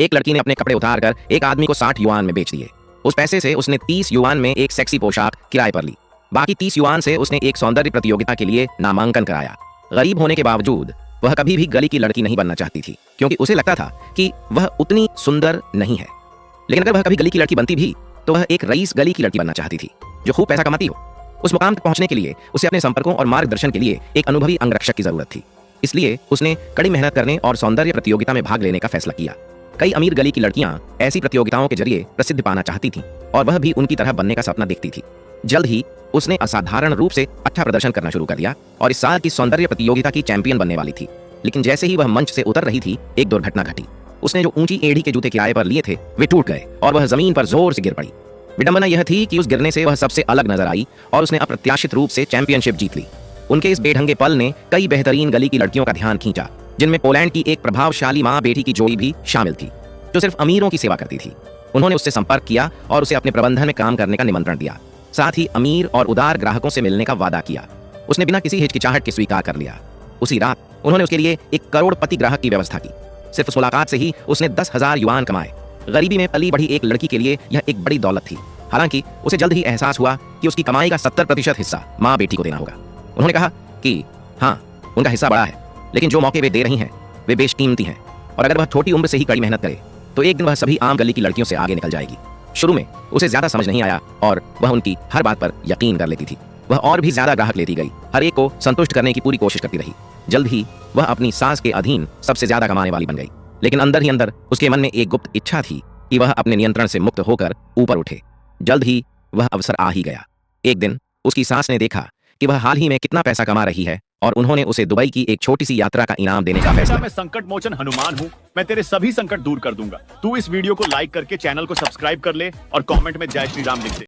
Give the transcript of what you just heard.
एक लड़की ने अपने कपड़े उतार कर एक आदमी को 60 युआन में बेच दिए। उस पैसे से उसने 30 युआन में एक सेक्सी पोशाक किराए पर ली। बाकी 30 युआन से उसने एक सौंदर्य प्रतियोगिता के लिए नामांकन कराया। गरीब होने के बावजूद वह कभी भी गली की लड़की नहीं बनना चाहती थी, क्योंकि उसे लगता था कि वह उतनी सुंदर नहीं है। लेकिन अगर वह कभी गली की लड़की बनती भी तो वह एक रईस गली की लड़की बनना चाहती थी, जो खूब पैसा कमाती हो। उस मुकाम तक पहुंचने के लिए उसे अपने संपर्कों और मार्गदर्शन के लिए एक अनुभवी अंगरक्षक की जरूरत थी। इसलिए उसने कड़ी मेहनत करने और सौंदर्य प्रतियोगिता में भाग लेने का फैसला किया। कई अमीर गली की लड़कियां ऐसी प्रतियोगिताओं के जरिए प्रसिद्ध पाना चाहती थीं और वह भी उनकी तरह बनने का सपना देखती थी। जल्द ही उसने असाधारण रूप से अच्छा प्रदर्शन करना शुरू कर दिया और इस साल की सौंदर्य प्रतियोगिता की चैंपियन बनने वाली थी। लेकिन जैसे ही वह मंच से उतर रही थी, एक दुर्घटना घटी। उसने जो ऊंची एड़ी के जूते किराए पर लिए थे वे टूट गए और वह जमीन पर जोर से गिर पड़ी। विडंबना यह थी कि उस गिरने से वह सबसे अलग नजर आई और उसने अप्रत्याशित रूप से चैंपियनशिप जीत ली। उनके इस बेढंगे पल ने कई बेहतरीन गली की लड़कियों का ध्यान खींचा, जिनमें पोलैंड की एक प्रभावशाली मां बेटी की जोड़ी भी शामिल थी, जो सिर्फ अमीरों की सेवा करती थी। उन्होंने उससे संपर्क किया और उसे अपने प्रबंधन में काम करने का निमंत्रण दिया। साथ ही अमीर और उदार ग्राहकों से मिलने का वादा किया। उसने बिना किसी हिचकिचाहट के स्वीकार कर लिया। उसी रात उन्होंने उसके लिए एक करोड़पति ग्राहक की व्यवस्था की। सिर्फ उस मुलाकात से ही उसने 10,000 युआन कमाए। गरीबी में पली बढ़ी एक लड़की के लिए यह एक बड़ी दौलत थी। हालांकि उसे जल्द ही एहसास हुआ कि उसकी कमाई का 70% हिस्सा माँ बेटी को देना होगा। उन्होंने कहा कि हाँ, उनका हिस्सा बड़ा है, लेकिन जो मौके वे दे रही हैं वे बेशकीमती हैं और अगर वह छोटी उम्र से ही कड़ी मेहनत करे तो एक दिन वह सभी आम गली की लड़कियों से आगे निकल जाएगी। शुरू में उसे ज्यादा समझ नहीं आया और वह उनकी हर बात पर यकीन कर लेती थी। वह और भी ज्यादा ग्राहक लेती गई, हर एक को संतुष्ट करने की पूरी कोशिश करती रही। जल्द ही वह अपनी सास के अधीन सबसे ज्यादा कमाने वाली बन गई। लेकिन अंदर ही अंदर उसके मन में एक गुप्त इच्छा थी कि वह अपने नियंत्रण से मुक्त होकर ऊपर उठे। जल्द ही वह अवसर आ ही गया। एक दिन उसकी सास ने देखा कि वह हाल ही में कितना पैसा कमा रही है और उन्होंने उसे दुबई की एक छोटी सी यात्रा का इनाम देने का फैसला। मैं संकट मोचन हनुमान हूँ, मैं तेरे सभी संकट दूर कर दूंगा। तू इस वीडियो को लाइक करके चैनल को सब्सक्राइब कर ले और कमेंट में जय श्री राम लिख दे।